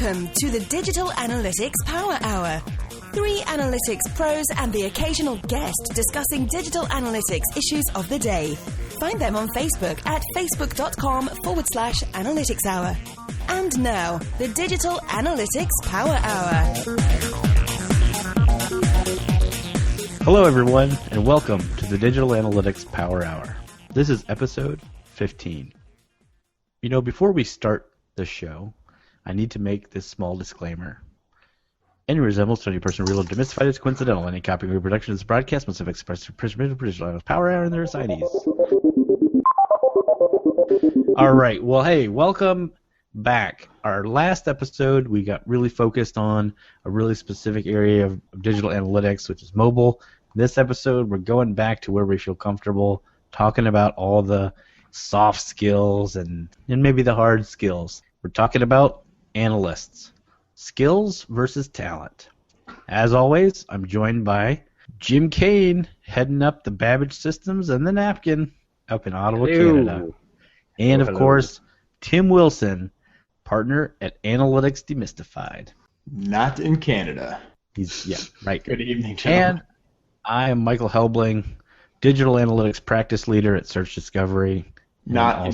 Welcome to the Digital Analytics Power Hour. 3 analytics pros and the occasional guest discussing digital analytics issues of the day. Find them on Facebook at facebook.com/analytics hour. And now, the Digital Analytics Power Hour. Hello, everyone, and welcome to the Digital Analytics Power Hour. This is episode 15. You know, before we start the show, I need to make this small disclaimer. Any resemblance to any person real or demystified is coincidental. Any copy or reproduction of this broadcast must have expressed the Digital Power Hour and their assignees. All right. Well, hey, welcome back. Our last episode, we got really focused on a really specific area of digital analytics, which is mobile. This episode, we're going back to where we feel comfortable talking about all the soft skills and maybe the hard skills. We're talking about analysts. Skills versus talent. As always, I'm joined by Jim Kane, heading up the Babbage Systems and the Napkin up in Ottawa, Canada. And, of course, Tim Wilson, partner at Analytics Demystified. Not in Canada. Yeah, right. Good evening, gentlemen. And I am Michael Helbling, Digital Analytics Practice Leader at Search Discovery. Not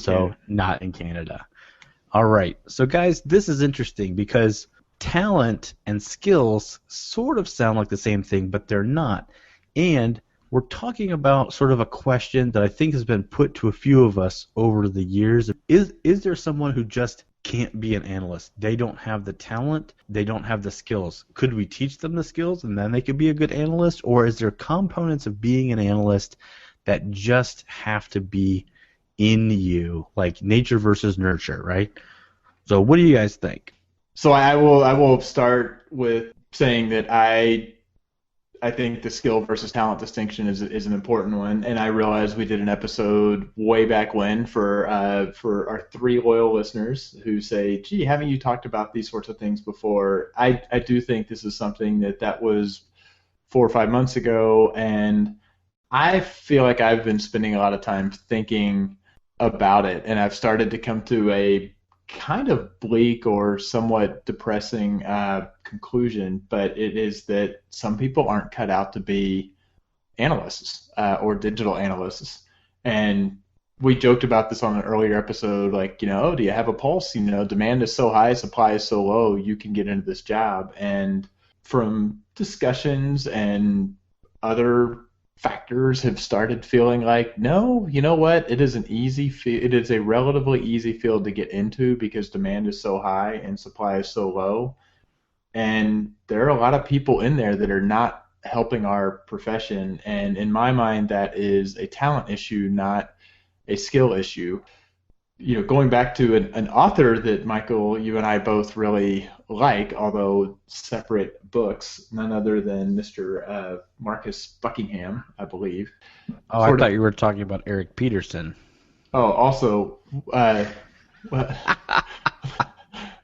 in Canada. All right. So, guys, this is interesting because talent and skills sort of sound like the same thing, but they're not. And we're talking about sort of a question that I think has been put to a few of us over the years. Is there someone who just can't be an analyst? They don't have the talent, they don't have the skills. Could we teach them the skills and then they could be a good analyst? Or is there components of being an analyst that just have to be in you, like nature versus nurture, right? So what do you guys think? So I will start with saying that I think the skill versus talent distinction is an important one, and I realize we did an episode way back when for our 3 loyal listeners who say, "Gee, haven't you talked about these sorts of things before?" I do think this is something that was 4 or 5 months ago, and I feel like I've been spending a lot of time thinking about it, and I've started to come to a kind of bleak or somewhat depressing conclusion, but it is that some people aren't cut out to be analysts or digital analysts. And we joked about this on an earlier episode, like, oh, do you have a pulse? Demand is so high, supply is so low, you can get into this job. And from discussions and other factors have started feeling like, no, you know what? It is it is a relatively easy field to get into because demand is so high and supply is so low. And there are a lot of people in there that are not helping our profession. And in my mind, that is a talent issue, not a skill issue. Going back to an author that, Michael, you and I both really like, although separate books, none other than Mr. Marcus Buckingham, I believe. Oh, I thought you were talking about Eric Peterson. Oh, also,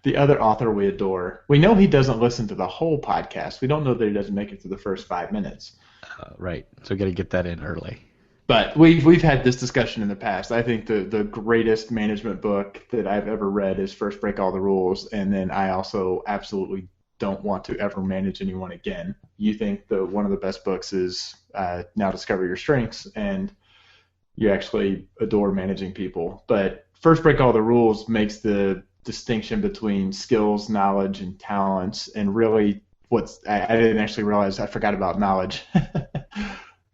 the other author we adore. We know he doesn't listen to the whole podcast. We don't know that he doesn't make it to the first 5 minutes. Right, so got to get that in early. But we've had this discussion in the past. I think the greatest management book that I've ever read is First Break All the Rules, and then I also absolutely don't want to ever manage anyone again. You think one of the best books is Now Discover Your Strengths, and you actually adore managing people. But First Break All the Rules makes the distinction between skills, knowledge, and talents, and really I didn't actually realize I forgot about knowledge.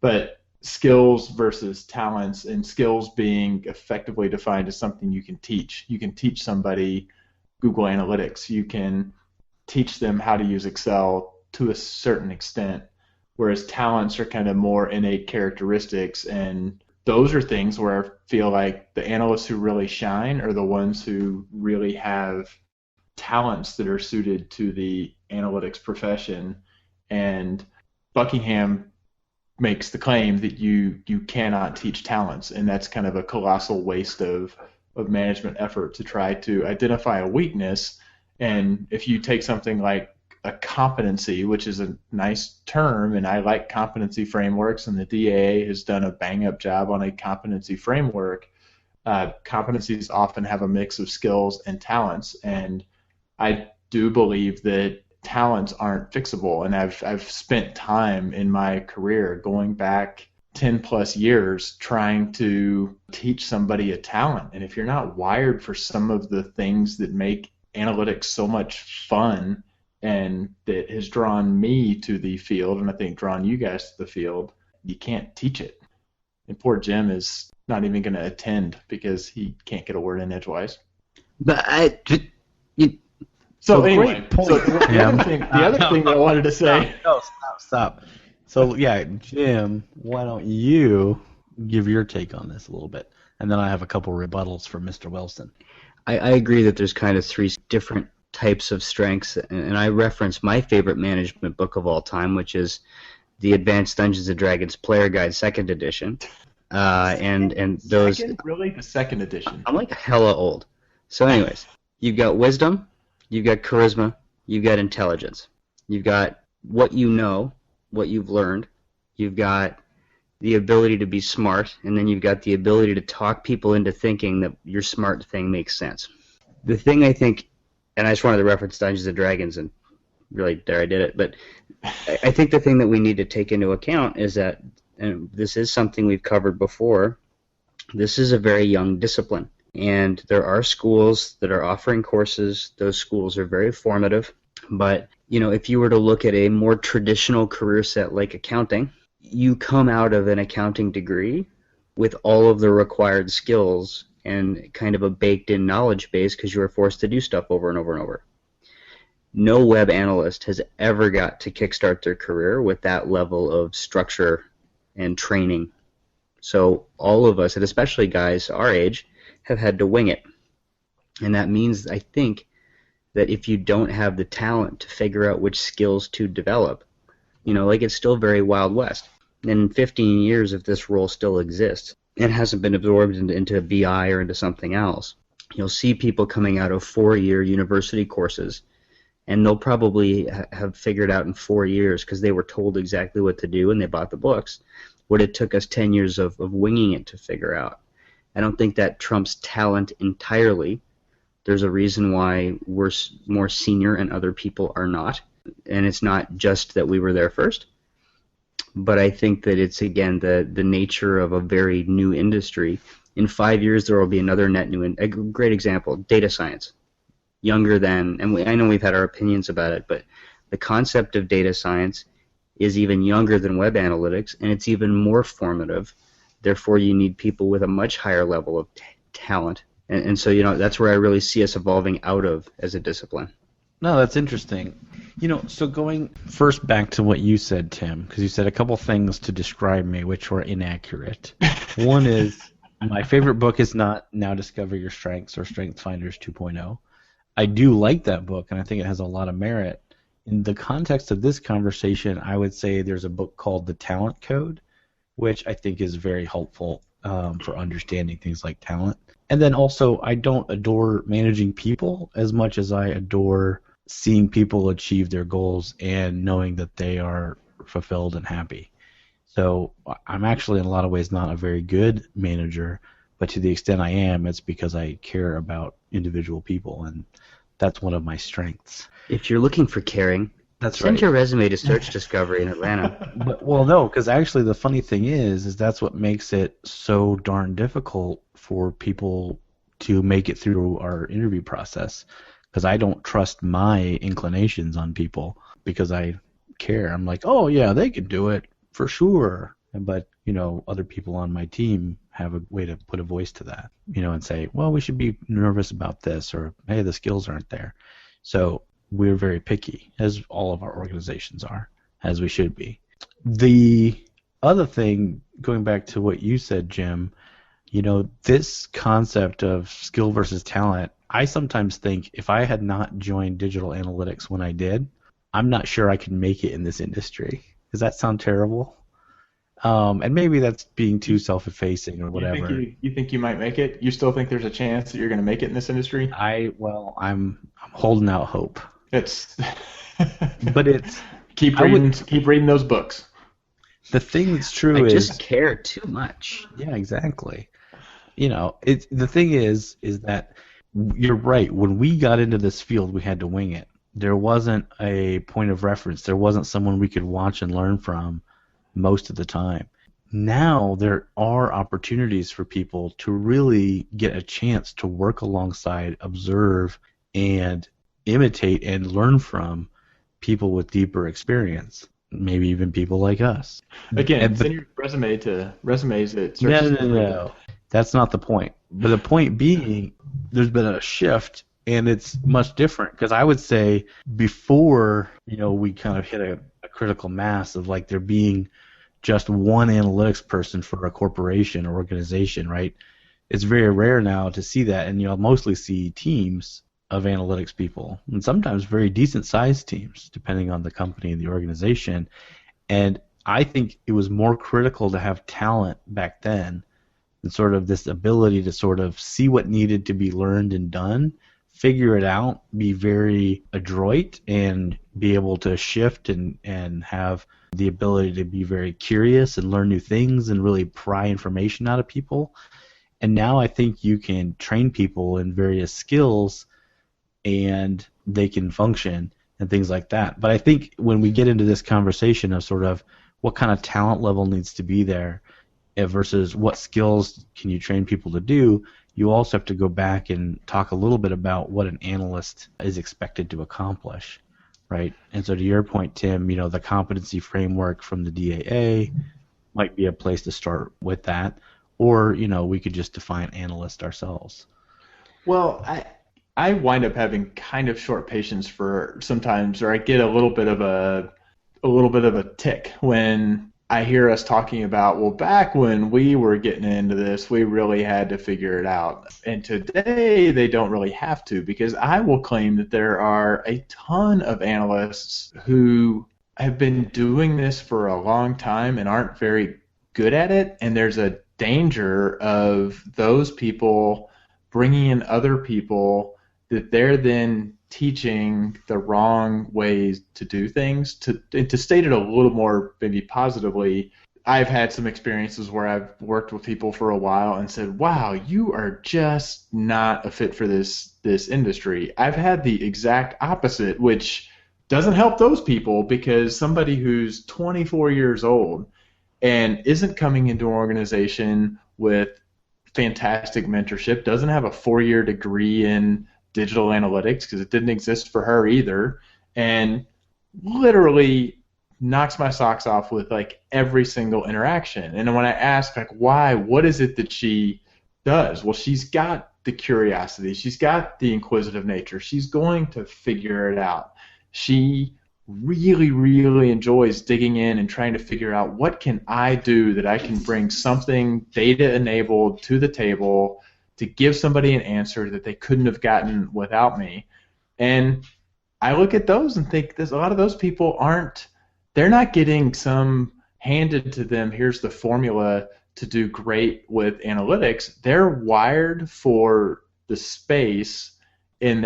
But skills versus talents, and skills being effectively defined as something you can teach. You can teach somebody Google Analytics. You can teach them how to use Excel to a certain extent, whereas talents are kind of more innate characteristics, and those are things where I feel like the analysts who really shine are the ones who really have talents that are suited to the analytics profession. And Buckingham makes the claim that you cannot teach talents, and that's kind of a colossal waste of management effort to try to identify a weakness. And if you take something like a competency, which is a nice term, and I like competency frameworks, and the DAA has done a bang-up job on a competency framework, competencies often have a mix of skills and talents, and I do believe that talents aren't fixable, and I've spent time in my career going back 10 plus years trying to teach somebody a talent. And if you're not wired for some of the things that make analytics so much fun and that has drawn me to the field, and I think drawn you guys to the field, you can't teach it. And poor Jim is not even going to attend because he can't get a word in edgewise. But So anyway, great point. So the other thing that I wanted to say. Stop. So yeah, Jim, why don't you give your take on this a little bit, and then I have a couple rebuttals for Mr. Wilson. I agree that there's kind of three different types of strengths, and I reference my favorite management book of all time, which is the Advanced Dungeons and Dragons Player Guide, 2nd edition. And those Really, the 2nd edition. I'm like hella old. So anyways, you've got wisdom, you've got charisma, you've got intelligence. You've got what you know, what you've learned. You've got the ability to be smart, and then you've got the ability to talk people into thinking that your smart thing makes sense. The thing I think, and I just wanted to reference Dungeons & Dragons, and really, there I did it, but I think the thing that we need to take into account is that, and this is something we've covered before, this is a very young discipline. And there are schools that are offering courses. Those schools are very formative. But, if you were to look at a more traditional career set like accounting, you come out of an accounting degree with all of the required skills and kind of a baked-in knowledge base because you were forced to do stuff over and over and over. No web analyst has ever got to kickstart their career with that level of structure and training. So all of us, and especially guys our age, have had to wing it. And that means, I think, that if you don't have the talent to figure out which skills to develop, it's still very Wild West. And in 15 years, if this role still exists and hasn't been absorbed into BI or into something else, you'll see people coming out of 4-year university courses, and they'll probably have figured out in 4 years, because they were told exactly what to do and they bought the books, what it took us 10 years of winging it to figure out. I don't think that trumps talent entirely. There's a reason why we're more senior and other people are not. And it's not just that we were there first. But I think that it's, again, the nature of a very new industry. In 5 years, there will be another net new. A great example, data science. Younger than, and I know we've had our opinions about it, but the concept of data science is even younger than web analytics, and it's even more formative. Therefore, you need people with a much higher level of talent. And so, that's where I really see us evolving out of as a discipline. No, that's interesting. So going first back to what you said, Tim, because you said a couple things to describe me which were inaccurate. One is my favorite book is not Now Discover Your Strengths or Strength Finders 2.0. I do like that book, and I think it has a lot of merit. In the context of this conversation, I would say there's a book called The Talent Code, which I think is very helpful for understanding things like talent. And then also, I don't adore managing people as much as I adore seeing people achieve their goals and knowing that they are fulfilled and happy. So I'm actually in a lot of ways not a very good manager, but to the extent I am, it's because I care about individual people, and that's one of my strengths. If you're looking for caring, send your resume to Search Discovery in Atlanta. No, because actually the funny thing is that's what makes it so darn difficult for people to make it through our interview process, because I don't trust my inclinations on people because I care. I'm like, oh yeah, they can do it for sure. But, other people on my team have a way to put a voice to that, and say, well, we should be nervous about this, or hey, the skills aren't there. So we're very picky, as all of our organizations are, as we should be. The other thing, going back to what you said, Jim, this concept of skill versus talent, I sometimes think if I had not joined digital analytics when I did, I'm not sure I could make it in this industry. Does that sound terrible? And maybe that's being too self-effacing or whatever. You think you might make it? You still think there's a chance that you're going to make it in this industry? I'm holding out hope. But it's keep reading those books. The thing that's true I is just care too much. Yeah, exactly. The thing is that you're right. When we got into this field, we had to wing it. there wasn't a point of reference. There wasn't someone we could watch and learn from most of the time. Now there are opportunities for people to really get a chance to work alongside, observe, and imitate and learn from people with deeper experience. Maybe even people like us. Again, send your resume to resumes at No. That's not the point. But the point being, there's been a shift, and it's much different. Because I would say before, we kind of hit a critical mass of like there being just one analytics person for a corporation or organization, right? It's very rare now to see that, and you'll mostly see teams of analytics people, and sometimes very decent-sized teams, depending on the company and the organization. And I think it was more critical to have talent back then, and sort of this ability to sort of see what needed to be learned and done, figure it out, be very adroit, and be able to shift and have the ability to be very curious and learn new things and really pry information out of people. And now I think you can train people in various skills and they can function and things like that. But I think when we get into this conversation of sort of what kind of talent level needs to be there versus what skills can you train people to do, you also have to go back and talk a little bit about what an analyst is expected to accomplish, right? And so to your point, Tim, the competency framework from the DAA might be a place to start with that, or, we could just define analyst ourselves. Well, I wind up having kind of short patience for sometimes, or I get a little bit of a tick when I hear us talking about, well, back when we were getting into this, we really had to figure it out. And today they don't really have to, because I will claim that there are a ton of analysts who have been doing this for a long time and aren't very good at it. And there's a danger of those people bringing in other people that they're then teaching the wrong ways to do things. To state it a little more maybe positively, I've had some experiences where I've worked with people for a while and said, wow, you are just not a fit for this industry. I've had the exact opposite, which doesn't help those people, because somebody who's 24 years old and isn't coming into an organization with fantastic mentorship, doesn't have a 4-year degree in digital analytics because it didn't exist for her either, and literally knocks my socks off with like every single interaction. And when I ask like why, what is it that she does? Well, she's got the curiosity, she's got the inquisitive nature, she's going to figure it out. She really, really enjoys digging in and trying to figure out what can I do that I can bring something data enabled to the table to give somebody an answer that they couldn't have gotten without me. And I look at those and think a lot of those people they're not getting some handed to them, here's the formula to do great with analytics. They're wired for the space in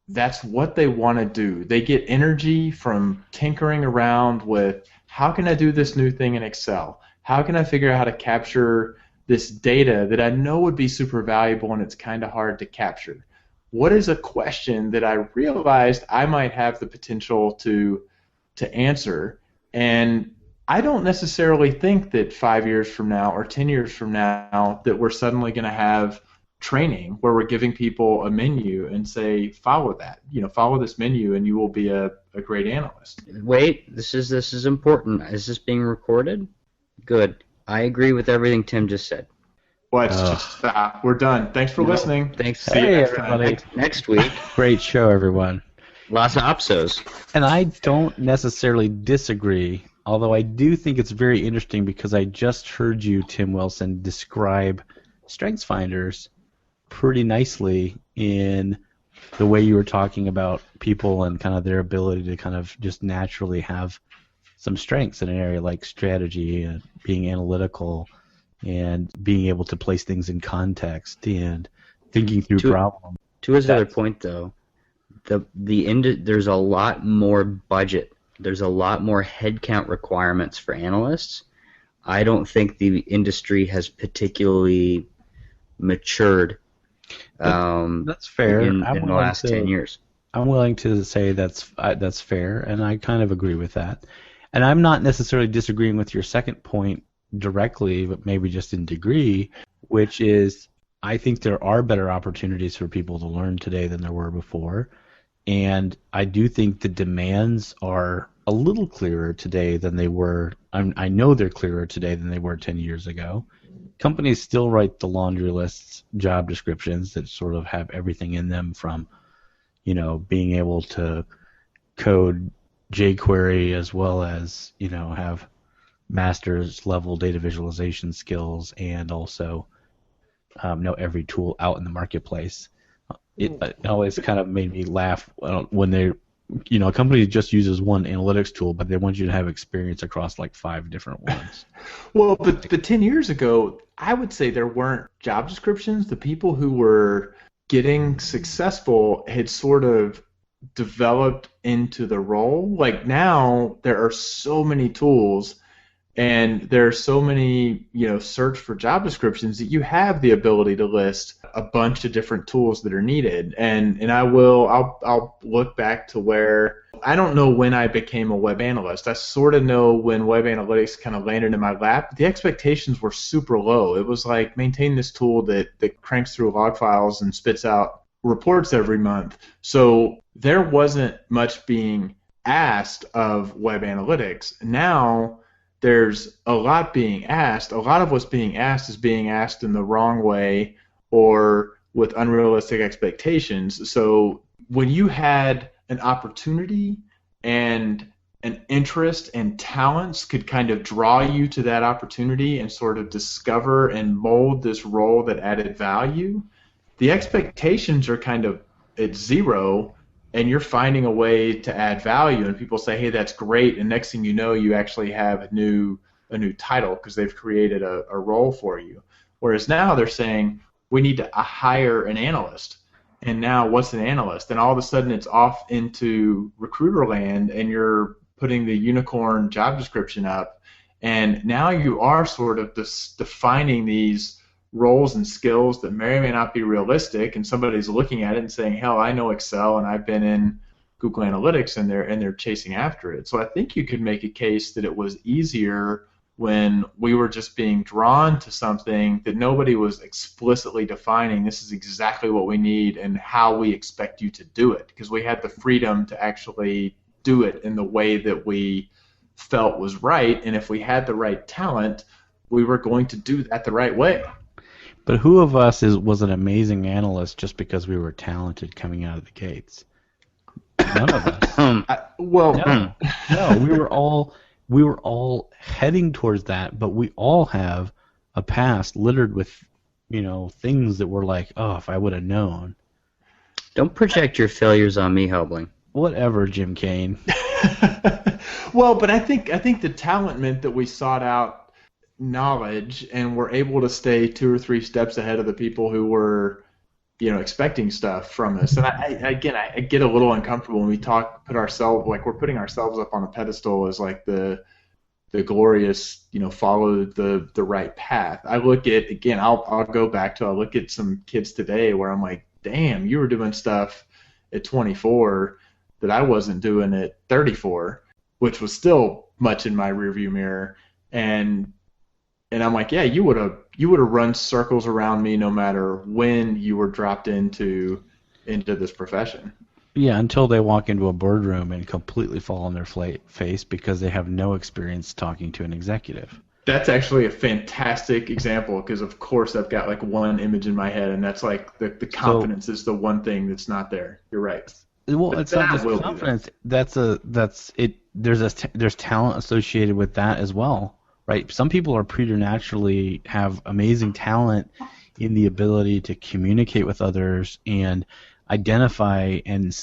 that's what they want to do. They get energy from tinkering around with, how can I do this new thing in Excel? How can I figure out how to capture this data that I know would be super valuable and it's kind of hard to capture? What is a question that I realized I might have the potential to answer? And I don't necessarily think that 5 years from now or 10 years from now that we're suddenly going to have training where we're giving people a menu and say, follow that. Follow this menu and you will be a great analyst. Wait, this is important. Is this being recorded? Good. I agree with everything Tim just said. Well, it's just we're done. Thanks for listening. Thanks. See you next time. Next week. Great show, everyone. Lots of opsos. And I don't necessarily disagree, although I do think it's very interesting because I just heard you, Tim Wilson, describe StrengthsFinders pretty nicely in the way you were talking about people and kind of their ability to kind of just naturally have some strengths in an area like strategy and being analytical and being able to place things in context and thinking through problems. To his other point, though, there's a lot more budget. There's a lot more headcount requirements for analysts. I don't think the industry has particularly matured that's fair. in the last 10 years. I'm willing to say that's fair, and I kind of agree with that. And I'm not necessarily disagreeing with your second point directly, but maybe just in degree, which is I think there are better opportunities for people to learn today than there were before. And I do think the demands are a little clearer today than they were. I know they're clearer today than they were 10 years ago. Companies still write the laundry lists, job descriptions that sort of have everything in them from, being able to code jQuery as well as, have master's level data visualization skills and also know every tool out in the marketplace. It always kind of made me laugh when a company just uses one analytics tool, but they want you to have experience across like 5 different ones. Well, but 10 years ago, I would say there weren't job descriptions. The people who were getting successful had sort of developed into the role. Like now, there are so many tools and there are so many, search for job descriptions that you have the ability to list a bunch of different tools that are needed. And I'll look back to where I don't know when I became a web analyst. I sort of know when web analytics kind of landed in my lap. The expectations were super low. It was like maintain this tool that cranks through log files and spits out reports every month. So there wasn't much being asked of web analytics. Now there's a lot being asked. A lot of what's being asked is being asked in the wrong way or with unrealistic expectations. So when you had an opportunity and an interest and talents could kind of draw you to that opportunity and sort of discover and mold this role that added value, the expectations are kind of at zero, and you're finding a way to add value, and people say, hey, that's great, and next thing you know, you actually have a new title because they've created a role for you. Whereas now they're saying, we need to hire an analyst. And now what's an analyst? And all of a sudden it's off into recruiter land, and you're putting the unicorn job description up, and now you are sort of defining these roles and skills that may or may not be realistic, and somebody's looking at it and saying, hell, I know Excel and I've been in Google Analytics, and they're chasing after it. So I think you could make a case that it was easier when we were just being drawn to something that nobody was explicitly defining, this is exactly what we need and how we expect you to do it, because we had the freedom to actually do it in the way that we felt was right, and if we had the right talent, we were going to do that the right way. But who of us was an amazing analyst just because we were talented coming out of the gates? None of us. No, we were all heading towards that, but we all have a past littered with, things that were like, oh, if I would have known. Don't project your failures on me, Helbling. Whatever, Jim Kane. Well, but I think the talent meant that we sought out knowledge and were able to stay 2 or 3 steps ahead of the people who were, expecting stuff from us. And I get a little uncomfortable when we put ourselves, like we're putting ourselves up on a pedestal as like the glorious, follow the right path. I look at, again, I'll go back to, I look at some kids today where I'm like, damn, you were doing stuff at 24 that I wasn't doing at 34, which was still much in my rearview mirror. And I'm like, yeah, you would have run circles around me no matter when you were dropped into this profession. Yeah, until they walk into a boardroom and completely fall on their face because they have no experience talking to an executive. That's actually a fantastic example because, of course, I've got like one image in my head, and that's like the confidence is the one thing that's not there. You're right. Well, it's not just confidence. There's talent associated with that as well. Right, some people are preternaturally have amazing talent in the ability to communicate with others and identify and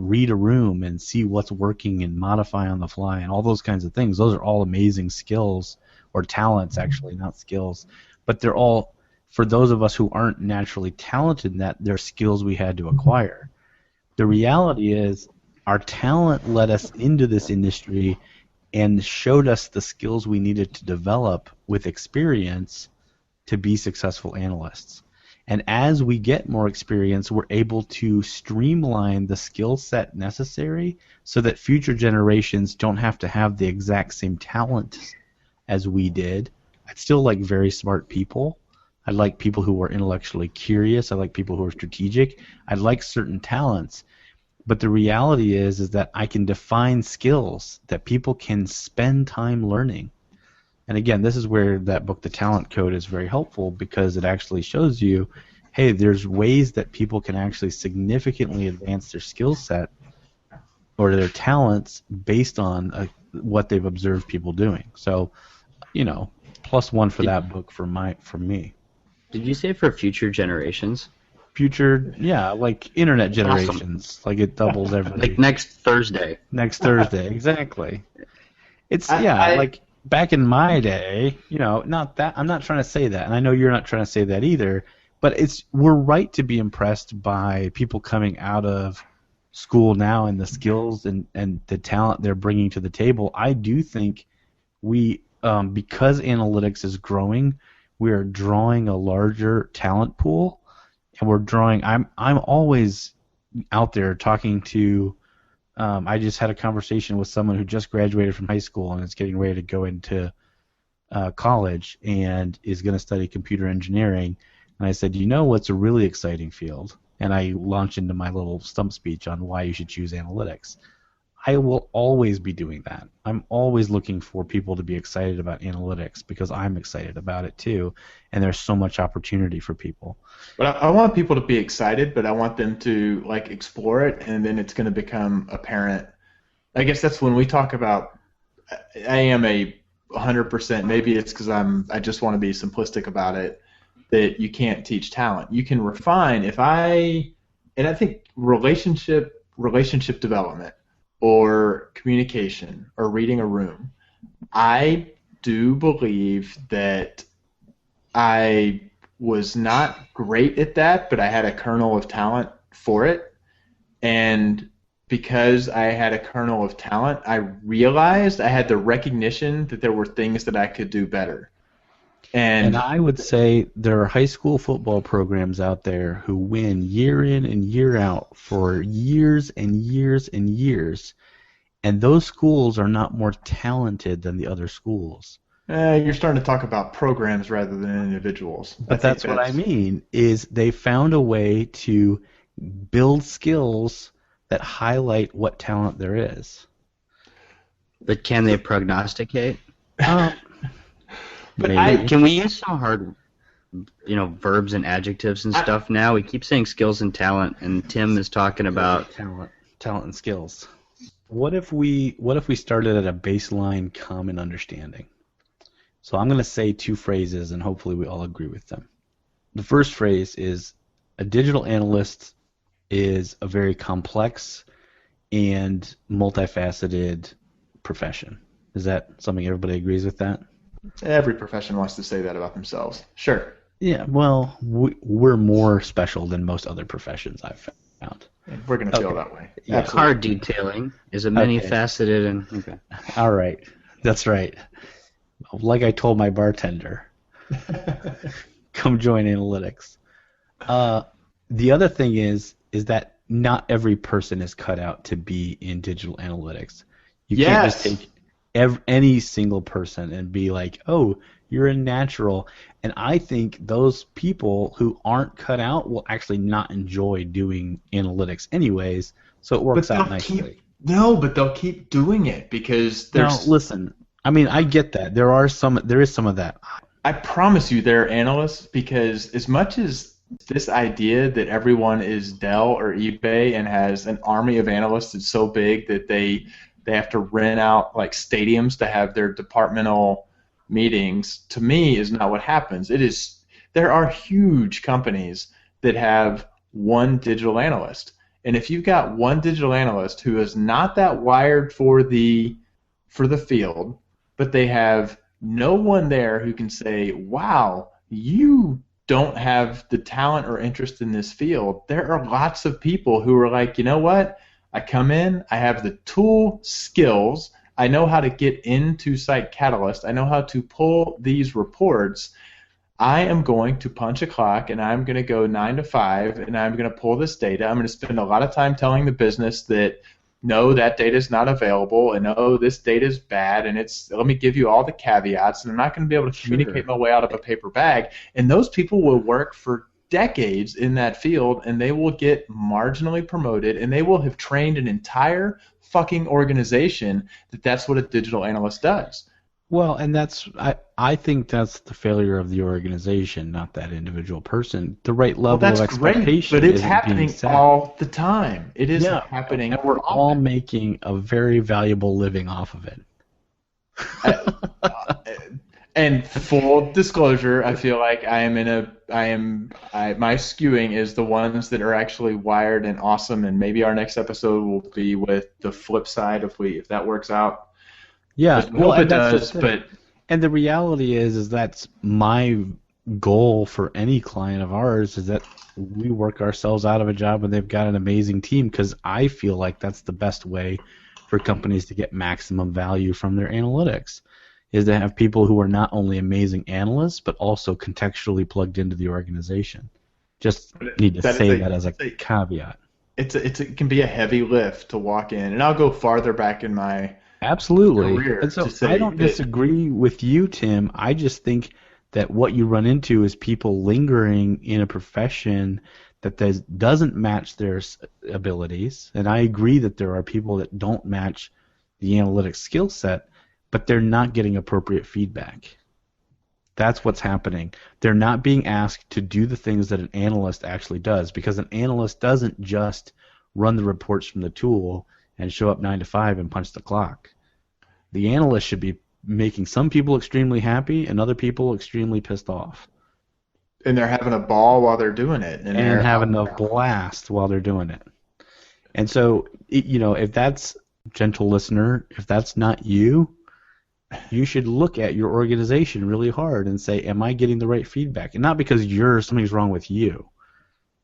read a room and see what's working and modify on the fly and all those kinds of things. Those are all amazing skills, or talents actually, not skills. But they're all, for those of us who aren't naturally talented in that, they're skills we had to acquire. The reality is our talent led us into this industry and showed us the skills we needed to develop with experience to be successful analysts. And as we get more experience, we're able to streamline the skill set necessary so that future generations don't have to have the exact same talent as we did. I'd still like very smart people. I like people who are intellectually curious. I like people who are strategic. I like certain talents. But the reality is that I can define skills that people can spend time learning. And again, this is where that book, The Talent Code, is very helpful because it actually shows you, hey, there's ways that people can actually significantly advance their skill set or their talents based on what they've observed people doing. So, +1 for that book for me. Did you say for future generations? Future, yeah, like internet generations. Awesome. Like it doubles every. Like next Thursday. Next Thursday, exactly. It's like back in my day, not that I'm not trying to say that, and I know you're not trying to say that either. But we're right to be impressed by people coming out of school now and the skills and the talent they're bringing to the table. I do think we, because analytics is growing, we are drawing a larger talent pool. And we're drawing. I'm always out there talking to. I just had a conversation with someone who just graduated from high school and is getting ready to go into college and is going to study computer engineering. And I said, what's a really exciting field? And I launched into my little stump speech on why you should choose analytics. I will always be doing that. I'm always looking for people to be excited about analytics because I'm excited about it too, and there's so much opportunity for people. But I want people to be excited, but I want them to explore it, and then it's going to become apparent. I guess that's when we talk about. I am a 100%. Maybe it's because I just want to be simplistic about it. That you can't teach talent. You can refine. And I think relationship development, or communication, or reading a room. I do believe that I was not great at that, but I had a kernel of talent for it. And because I had a kernel of talent, I realized I had the recognition that there were things that I could do better. And I would say there are high school football programs out there who win year in and year out for years and years and years, and those schools are not more talented than the other schools. You're starting to talk about programs rather than individuals. But that's what I mean, is they found a way to build skills that highlight what talent there is. But can they prognosticate? But can we use some hard, verbs and adjectives and stuff now? We keep saying skills and talent, and Tim is talking about talent and skills. What if we started at a baseline common understanding? So I'm going to say 2 phrases, and hopefully we all agree with them. The first phrase is a digital analyst is a very complex and multifaceted profession. Is that something everybody agrees with that? Every profession wants to say that about themselves. Sure. Yeah, well, we're more special than most other professions I've found. We're going to feel that way. Yeah, car detailing is a many-faceted and... Okay. All right. That's right. Like I told my bartender, come join analytics. The other thing is that not every person is cut out to be in digital analytics. You can't just take any single person and be like, oh, you're a natural. And I think those people who aren't cut out will actually not enjoy doing analytics anyways, so it works out nicely. But they'll keep doing it because there's... Now, listen, I mean, I get that. There is some of that. I promise you there are analysts, because as much as this idea that everyone is Dell or eBay and has an army of analysts that's so big that they have to rent out stadiums to have their departmental meetings, to me is not what happens. There are huge companies that have one digital analyst. And if you've got one digital analyst who is not that wired for the field, but they have no one there who can say, wow, you don't have the talent or interest in this field, there are lots of people who are like, you know what? I come in, I have the tool skills, I know how to get into Site Catalyst, I know how to pull these reports, I am going to punch a clock and I'm going to go 9 to 5 and I'm going to pull this data. I'm going to spend a lot of time telling the business that no, that data is not available, and oh, this data is bad, and let me give you all the caveats, and I'm not going to be able to communicate my way out of a paper bag. And those people will work for decades in that field, and they will get marginally promoted, and they will have trained an entire fucking organization that's what a digital analyst does. Well, and I think that's the failure of the organization, not that individual person. The right level of expectation, great, but it's happening all the time. It is happening, and we're all making a very valuable living off of it. And full disclosure, I feel like my skewing is the ones that are actually wired and awesome, and maybe our next episode will be with the flip side if that works out. Yeah, well, it does, and the reality is that's my goal for any client of ours is that we work ourselves out of a job and they've got an amazing team, because I feel like that's the best way for companies to get maximum value from their analytics, is to have people who are not only amazing analysts but also contextually plugged into the organization. Just need to say that as a caveat. It can be a heavy lift to walk in, and I'll go farther back in my Absolutely. And so I don't disagree with you, Tim. I just think that what you run into is people lingering in a profession that doesn't match their abilities. And I agree that there are people that don't match the analytics skill set, but they're not getting appropriate feedback. That's what's happening. They're not being asked to do the things that an analyst actually does, because an analyst doesn't just run the reports from the tool and show up 9 to 5 and punch the clock. The analyst should be making some people extremely happy and other people extremely pissed off. And they're having a ball while they're doing it. And they're having a blast while they're doing it. And so, if that's, gentle listener, if that's not you, you should look at your organization really hard and say, am I getting the right feedback? And not because something's wrong with you.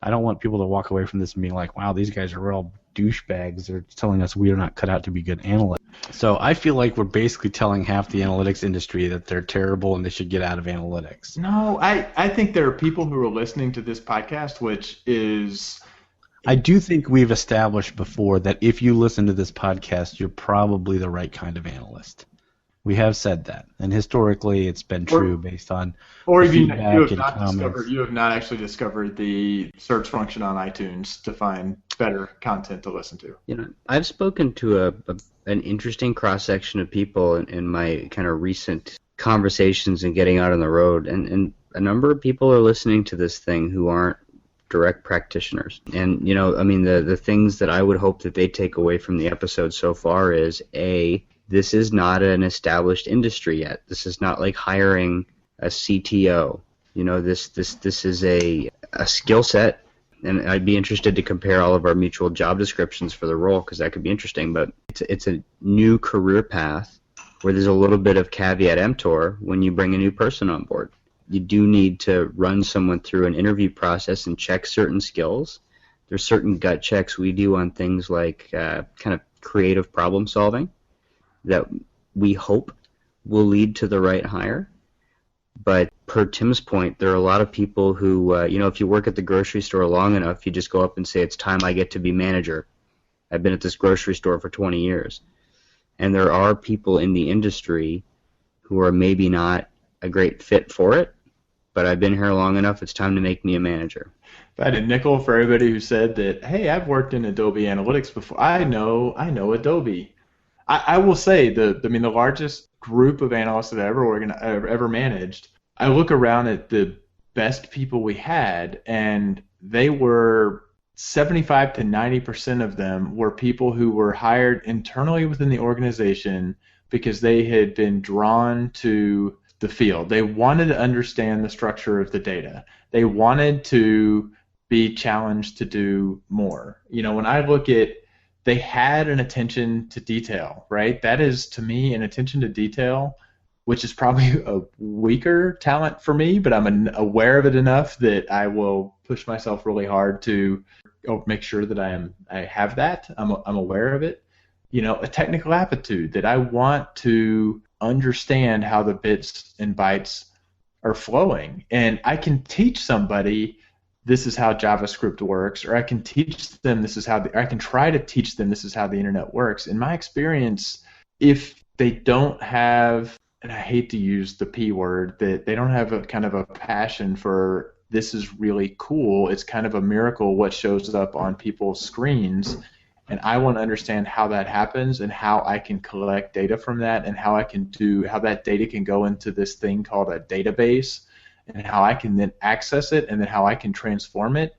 I don't want people to walk away from this and being like, wow, these guys are real douchebags. They're telling us we are not cut out to be good analysts. So I feel like we're basically telling half the analytics industry that they're terrible and they should get out of analytics. No, I think there are people who are listening to this podcast, which is... I do think we've established before that if you listen to this podcast, you're probably the right kind of analyst. We have said that, and historically it's been true based on feedback and comments. You have not actually discovered the search function on iTunes to find better content to listen to. I've spoken to an interesting cross-section of people in my kind of recent conversations and getting out on the road, and a number of people are listening to this thing who aren't direct practitioners. And, the things that I would hope that they take away from the episode so far is, this is not an established industry yet. This is not like hiring a CTO. This is a skill set, and I'd be interested to compare all of our mutual job descriptions for the role, because that could be interesting. But it's a new career path where there's a little bit of caveat emptor when you bring a new person on board. You do need to run someone through an interview process and check certain skills. There's certain gut checks we do on things like kind of creative problem solving that we hope will lead to the right hire. But per Tim's point, there are a lot of people who, if you work at the grocery store long enough, you just go up and say, it's time I get to be manager. I've been at this grocery store for 20 years. And there are people in the industry who are maybe not a great fit for it, but I've been here long enough, it's time to make me a manager. If I had a nickel for everybody who said that, hey, I've worked in Adobe Analytics before, I know Adobe. I will say the largest group of analysts that I've ever managed, I look around at the best people we had, and they were 75 to 90% of them were people who were hired internally within the organization because they had been drawn to the field. They wanted to understand the structure of the data. They wanted to be challenged to do more. When I look at, they had an attention to detail, right? That is, to me, an attention to detail, which is probably a weaker talent for me, but I'm aware of it enough that I will push myself really hard to make sure that I have that. I'm aware of it. A technical aptitude, that I want to understand how the bits and bytes are flowing. And I can teach somebody this is how JavaScript works, or I can teach them I can try to teach them this is how the internet works. In my experience, if they don't have, and I hate to use the P word, that they don't have a kind of a passion for this is really cool, it's kind of a miracle what shows up on people's screens. And I want to understand how that happens and how I can collect data from that and how that data can go into this thing called a database and how I can then access it and then how I can transform it.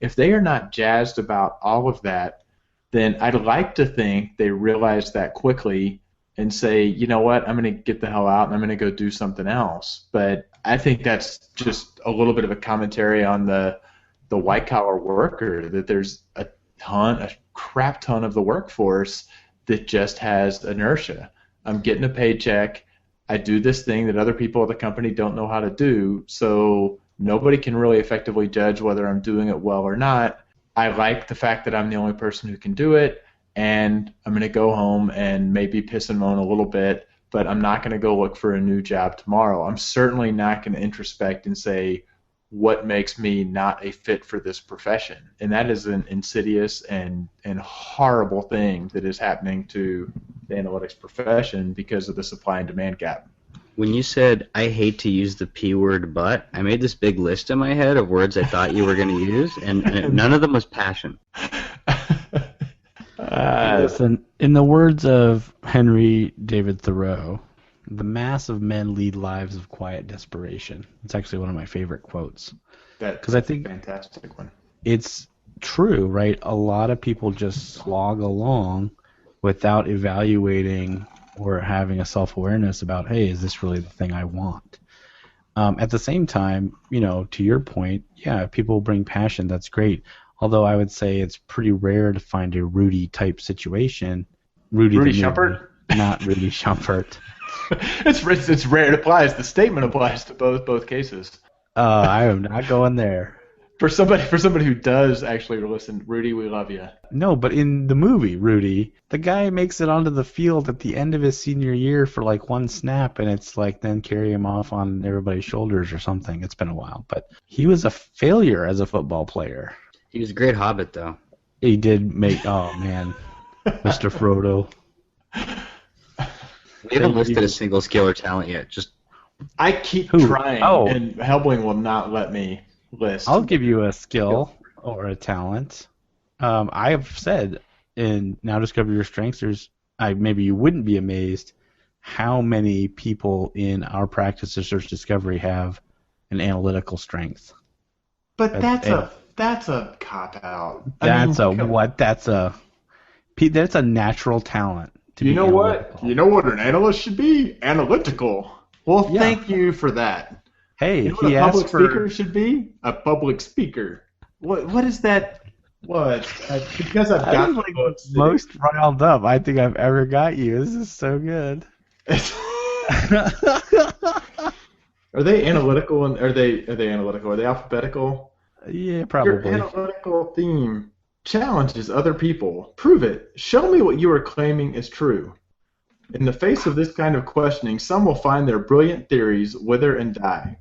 If they are not jazzed about all of that, then I'd like to think they realize that quickly and say, you know what, I'm going to get the hell out and I'm going to go do something else. But I think that's just a little bit of a commentary on the white-collar worker, that there's a crap ton of the workforce that just has inertia. I'm getting a paycheck. I do this thing that other people at the company don't know how to do, so nobody can really effectively judge whether I'm doing it well or not. I like the fact that I'm the only person who can do it, and I'm going to go home and maybe piss and moan a little bit, but I'm not going to go look for a new job tomorrow. I'm certainly not going to introspect and say, what makes me not a fit for this profession? And that is an insidious and horrible thing that is happening to the analytics profession because of the supply and demand gap. When you said, I hate to use the P word, but, I made this big list in my head of words I thought you were going to use, and none of them was passion. Listen, in the words of Henry David Thoreau, the mass of men lead lives of quiet desperation. It's actually one of my favorite quotes. Because I think fantastic one. It's true, right? A lot of people just slog along without evaluating or having a self-awareness about, hey, is this really the thing I want? At the same time, to your point, yeah, if people bring passion, that's great. Although I would say it's pretty rare to find a Rudy type situation. Rudy Schumpert? Not Rudy Schumpert. It's rare. It applies. The statement applies to both cases. I am not going there. For somebody who does actually listen, Rudy, we love you. No, but in the movie, Rudy, the guy makes it onto the field at the end of his senior year for like one snap, and it's like then carry him off on everybody's shoulders or something. It's been a while, but he was a failure as a football player. He was a great hobbit, though. He did make. Oh man, Mr. Frodo. We haven't listed a single skill or talent yet. I keep trying, and Helbling will not let me list. I'll give you a skill or a talent. I have said in Now Discover Your Strengths, maybe you wouldn't be amazed how many people in our practice of search discovery have an analytical strength. But that's a cop-out. That's a natural talent. You know what? You know what an analyst should be? Analytical. Well, thank you for that. Hey, you know what a public speaker should be? A public speaker. What is that? What? Because I've got the most riled up I think I've ever got you. This is so good. Are they analytical? And are they analytical? Are they alphabetical? Yeah, probably. Your analytical theme challenges other people. Prove it. Show me what you are claiming is true. In the face of this kind of questioning, some will find their brilliant theories wither and die.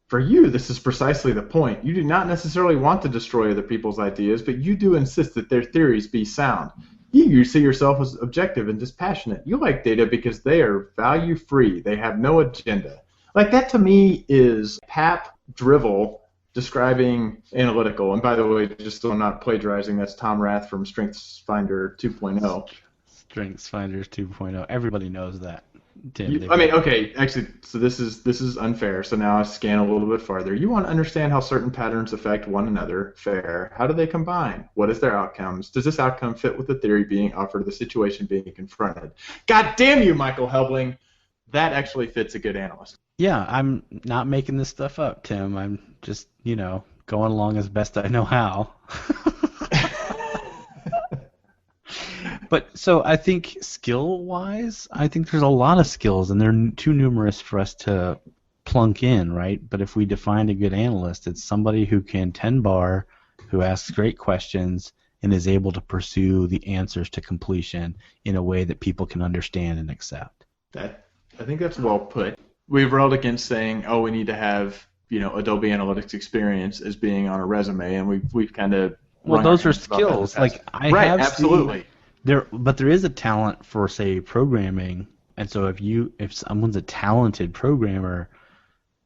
For you, this is precisely the point. You do not necessarily want to destroy other people's ideas, but you do insist that their theories be sound. You see yourself as objective and dispassionate. You like data because they are value-free. They have no agenda. Like, that to me is pap drivel describing analytical. And by the way, just so I'm not plagiarizing, that's Tom Rath from StrengthsFinder 2.0. StrengthsFinder 2.0. Everybody knows that. Tim, okay, actually, so this is unfair. So now I scan a little bit farther. You want to understand how certain patterns affect one another. Fair. How do they combine? What is their outcomes? Does this outcome fit with the theory being offered, the situation being confronted? God damn you, Michael Helbling. That actually fits a good analyst. Yeah, I'm not making this stuff up, Tim. I'm just, going along as best I know how. But so I think skill-wise, I think there's a lot of skills, and they're too numerous for us to plunk in, right? But if we define a good analyst, it's somebody who can 10-bar, who asks great questions, and is able to pursue the answers to completion in a way that people can understand and accept. I think that's well put. we've railed against saying, oh, we need to have, Adobe Analytics experience as being on a resume, and we've kind of Well, those are skills. Like I right, have absolutely. But there is a talent for, say, programming, and so if someone's a talented programmer,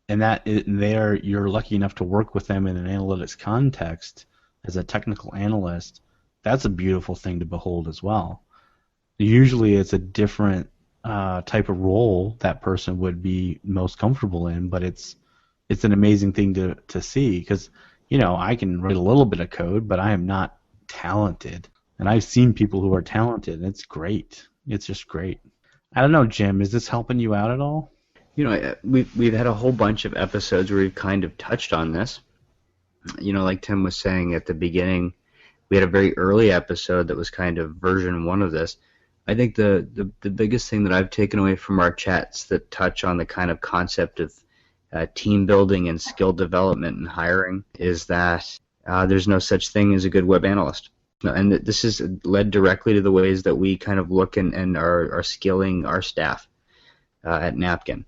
and you're lucky enough to work with them in an analytics context as a technical analyst, that's a beautiful thing to behold as well. Usually, it's a different type of role that person would be most comfortable in, but it's an amazing thing to see because I can write a little bit of code, but I am not talented. And I've seen people who are talented, and it's great. It's just great. I don't know, Jim, is this helping you out at all? We've had a whole bunch of episodes where we've kind of touched on this. Like Tim was saying at the beginning, we had a very early episode that was kind of version 1 of this. I think the biggest thing that I've taken away from our chats that touch on the kind of concept of team building and skill development and hiring is that there's no such thing as a good web analyst. And this is led directly to the ways that we kind of look and are skilling our staff at Napkin.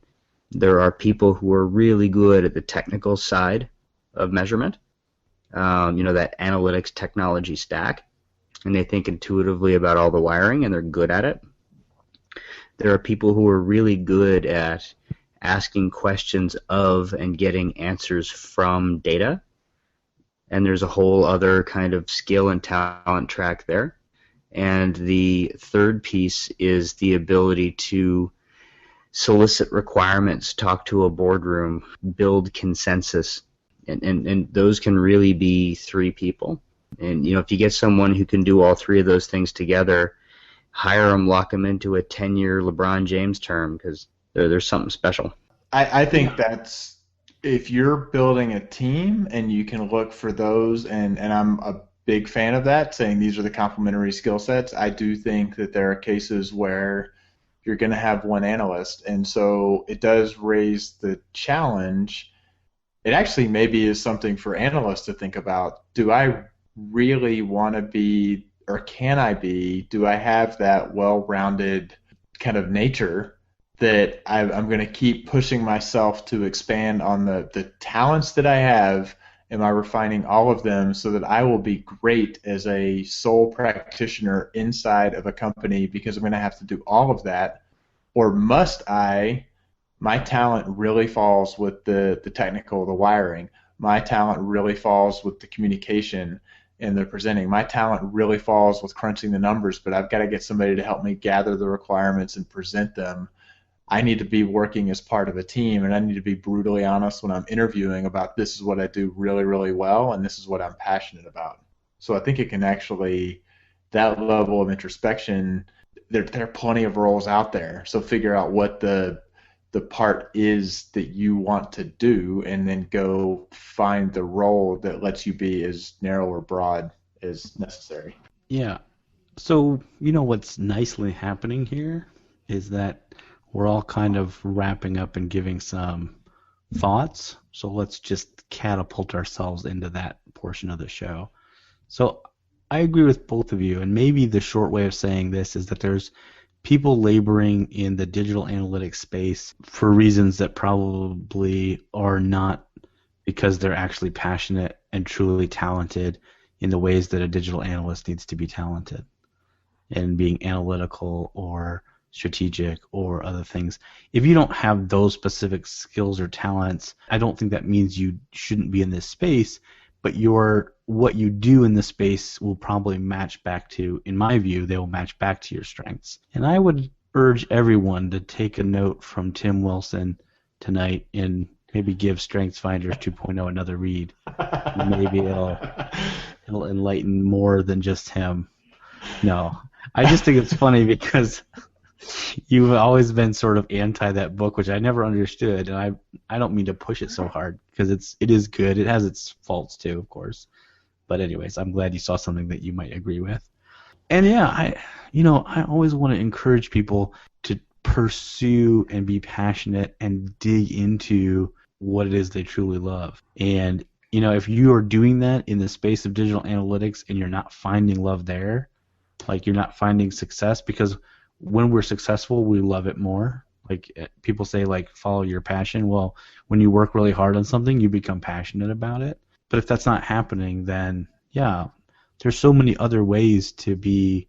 There are people who are really good at the technical side of measurement, that analytics technology stack, and they think intuitively about all the wiring and they're good at it. There are people who are really good at asking questions of and getting answers from data, and there's a whole other kind of skill and talent track there. And the third piece is the ability to solicit requirements, talk to a boardroom, build consensus, and those can really be 3 people. And if you get someone who can do all 3 of those things together, hire them, lock them into a 10-year LeBron James term because there's something special. I think that's, if you're building a team and you can look for those, and I'm a big fan of that, saying these are the complementary skill sets. I do think that there are cases where you're going to have one analyst, and so it does raise the challenge. It actually maybe is something for analysts to think about. Do I really want to be, or can I be, do I have that well-rounded kind of nature that I'm going to keep pushing myself to expand on the talents that I have? Am I refining all of them so that I will be great as a sole practitioner inside of a company because I'm going to have to do all of that? Or must I, my talent really falls with the technical, the wiring. My talent really falls with the communication and the presenting. My talent really falls with crunching the numbers, but I've got to get somebody to help me gather the requirements and present them. I need to be working as part of a team, and I need to be brutally honest when I'm interviewing about this is what I do really, really well, and this is what I'm passionate about. So I think it can actually, that level of introspection, there are plenty of roles out there. So figure out what the part is that you want to do, and then go find the role that lets you be as narrow or broad as necessary. Yeah. So what's nicely happening here is that we're all kind of wrapping up and giving some thoughts. So let's just catapult ourselves into that portion of the show. So I agree with both of you, and maybe the short way of saying this is that there's people laboring in the digital analytics space for reasons that probably are not because they're actually passionate and truly talented in the ways that a digital analyst needs to be talented in being analytical or strategic or other things. If you don't have those specific skills or talents, I don't think that means you shouldn't be in this space, but what you do in this space will probably match back to, in my view, they will match back to your strengths. And I would urge everyone to take a note from Tim Wilson tonight and maybe give StrengthsFinders 2.0 another read. Maybe it'll enlighten more than just him. No, I just think it's funny because you've always been sort of anti that book, which I never understood, and I don't mean to push it so hard because it is good. It has its faults too, of course. But anyways, I'm glad you saw something that you might agree with. And yeah, I always want to encourage people to pursue and be passionate and dig into what it is they truly love. And if you are doing that in the space of digital analytics and you're not finding love there, like you're not finding success, because when we're successful, we love it more. Like people say, like, follow your passion. Well, when you work really hard on something, you become passionate about it. But if that's not happening, then yeah, there's so many other ways to be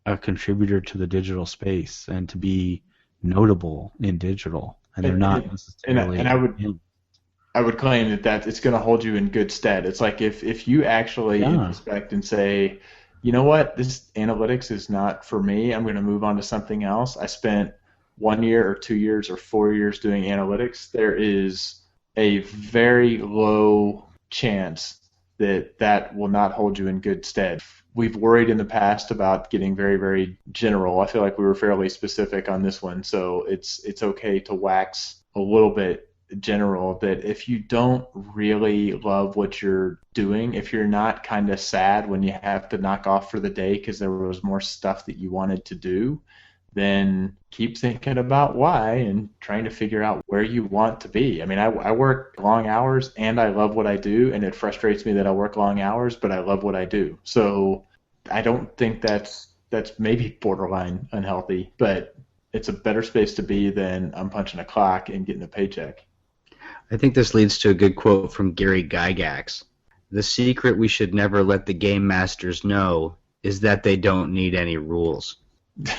a contributor to the digital space and to be notable in digital, and they're not necessarily. And I would claim that it's going to hold you in good stead. It's like if you actually introspect and say, you know what, this analytics is not for me, I'm going to move on to something else. I spent 1 year or 2 years or 4 years doing analytics. There is a very low chance that will not hold you in good stead. We've worried in the past about getting very, very general. I feel like we were fairly specific on this one, so it's okay to wax a little bit general. That if you don't really love what you're doing, if you're not kind of sad when you have to knock off for the day because there was more stuff that you wanted to do, then keep thinking about why and trying to figure out where you want to be. I mean, I work long hours and I love what I do, and it frustrates me that I work long hours, but I love what I do. So I don't think that's maybe borderline unhealthy, but it's a better space to be than I'm punching a clock and getting a paycheck. I think this leads to a good quote from Gary Gygax. The secret we should never let the game masters know is that they don't need any rules.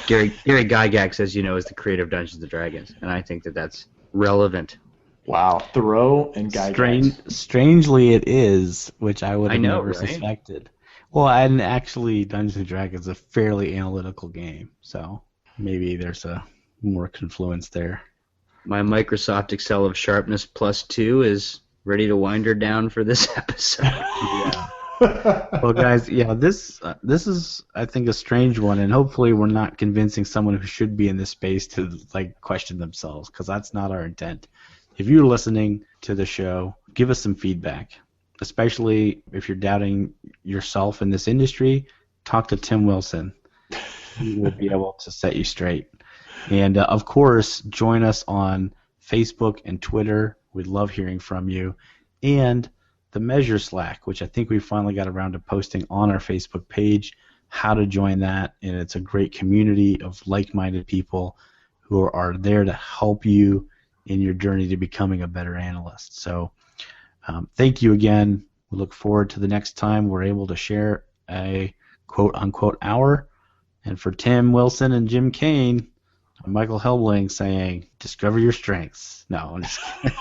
Gary Gygax, as you know, is the creator of Dungeons & Dragons, and I think that's relevant. Wow, Thoreau and Gygax. Strangely, it is, which I would have never right? suspected. Well, and actually, Dungeons & Dragons is a fairly analytical game, so maybe there's a more confluence there. My Microsoft Excel of sharpness +2 is ready to wind her down for this episode. Yeah. Well, guys, yeah, this is, I think, a strange one, and hopefully we're not convincing someone who should be in this space to question themselves, because that's not our intent. If you're listening to the show, give us some feedback, especially if you're doubting yourself in this industry. Talk to Tim Wilson. He will be able to set you straight. And, of course, join us on Facebook and Twitter. We'd love hearing from you. And the Measure Slack, which I think we finally got around to posting on our Facebook page, how to join that. And it's a great community of like-minded people who are there to help you in your journey to becoming a better analyst. So thank you again. We look forward to the next time we're able to share a quote-unquote hour. And for Tim Wilson and Jim Kane, I'm Michael Helbling saying, discover your strengths. No, I'm just kidding.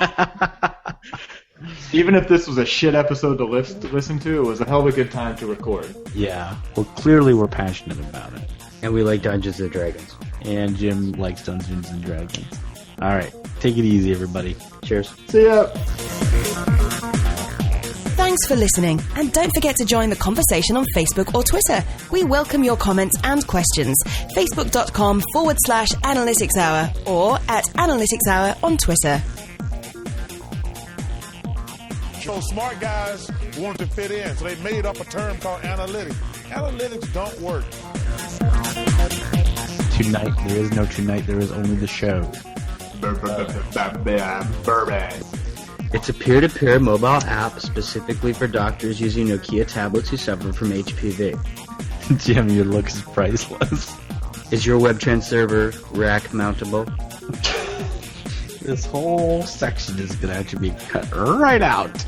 Even if this was a shit episode to listen to, it was a hell of a good time to record. Yeah. Well, clearly we're passionate about it. And we like Dungeons & Dragons. And Jim likes Dungeons & Dragons. All right. Take it easy, everybody. Cheers. See ya. Thanks for listening, and don't forget to join the conversation on Facebook or Twitter. We welcome your comments and questions. Facebook.com/Analytics Hour or at Analytics Hour on Twitter. So smart guys wanted to fit in, so they made up a term called analytics. Analytics don't work. Tonight, there is no tonight, there is only the show. Bourbon. It's a peer-to-peer mobile app specifically for doctors using Nokia tablets who suffer from HPV. Jim, your look is priceless. Is your WebTrans server rack mountable? This whole section is going to have to be cut right out.